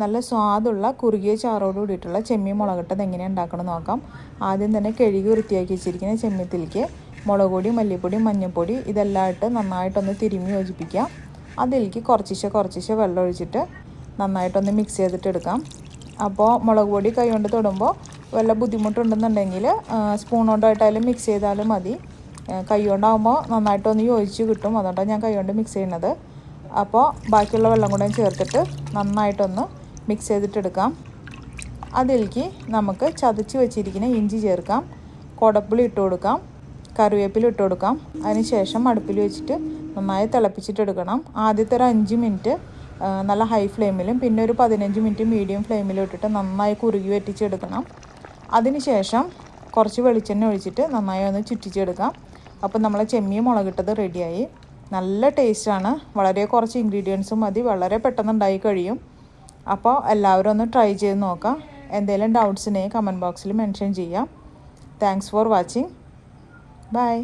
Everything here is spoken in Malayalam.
നല്ല സ്വാദുള്ള കുറുകിയ ചാറോട് കൂടിയിട്ടുള്ള ചെമ്മീൻ മുളകിട്ടത് എങ്ങനെയാണ് ഉണ്ടാക്കണമെന്ന് നോക്കാം. ആദ്യം തന്നെ കഴുകി വൃത്തിയാക്കി വെച്ചിരിക്കുന്ന ചെമ്മീത്തിലേക്ക് മുളക് പൊടി, മല്ലിപ്പൊടി, മഞ്ഞൾപ്പൊടി ഇതെല്ലാം ഇട്ട് നന്നായിട്ടൊന്ന് തിരുമ്മി യോജിപ്പിക്കാം. അതിലേക്ക് കുറച്ചിശ്ശെ വെള്ളം ഒഴിച്ചിട്ട് നന്നായിട്ടൊന്ന് മിക്സ് ചെയ്തിട്ട് എടുക്കാം. അപ്പോൾ മുളക് പൊടി കൈ കൊണ്ട് തൊടുമ്പോൾ വല്ല ബുദ്ധിമുട്ടുണ്ടെന്നുണ്ടെങ്കിൽ സ്പൂൺ കൊണ്ടായിട്ടായാലും മിക്സ് ചെയ്താലും മതി. കൈ കൊണ്ടാകുമ്പോൾ നന്നായിട്ടൊന്ന് യോജിച്ച് കിട്ടും. അതുകൊണ്ടാണ് ഞാൻ കൈ കൊണ്ട് മിക്സ് ചെയ്യുന്നത്. അപ്പോൾ ബാക്കിയുള്ള വെള്ളം കൂടെ ചേർത്തിട്ട് നന്നായിട്ടൊന്ന് മിക്സ് ചെയ്തിട്ടെടുക്കാം. അതിലേക്ക് നമുക്ക് ചതച്ച് വെച്ചിരിക്കുന്ന ഇഞ്ചി ചേർക്കാം, കുടപ്പുളി ഇട്ട് കൊടുക്കാം, കറിവേപ്പില ഇട്ട് കൊടുക്കാം. അതിന് ശേഷം അടുപ്പിൽ വെച്ചിട്ട് നന്നായി തിളപ്പിച്ചിട്ടെടുക്കണം. ആദ്യത്തെ ഒരു 5 മിനിറ്റ് നല്ല ഹൈ ഫ്ലെയിമിലും പിന്നെ ഒരു 15 മിനിറ്റ് മീഡിയം ഫ്ലെയിമിലും ഇട്ടിട്ട് നന്നായി കുറുകി വറ്റിച്ചെടുക്കണം. അതിന് ശേഷം കുറച്ച് വെളിച്ചെണ്ണ ഒഴിച്ചിട്ട് നന്നായി ഒന്ന് ചുറ്റിച്ചെടുക്കാം. അപ്പോൾ നമ്മളെ ചെമ്മീൻ മുളകിട്ടത് റെഡിയായി. നല്ല ടേസ്റ്റാണ്. വളരെ കുറച്ച് ഇൻഗ്രീഡിയൻസും മതി, വളരെ പെട്ടെന്ന് ഉണ്ടായി കഴിയും. അപ്പോൾ എല്ലാവരും ഒന്ന് ട്രൈ ചെയ്ത് നോക്കാം. എന്തെങ്കിലും ഡൗട്ട്സ് ഉണ്ടെങ്കിൽ കമൻറ്റ് ബോക്സിൽ മെൻഷൻ ചെയ്യാം. Thanks for watching. ബൈ.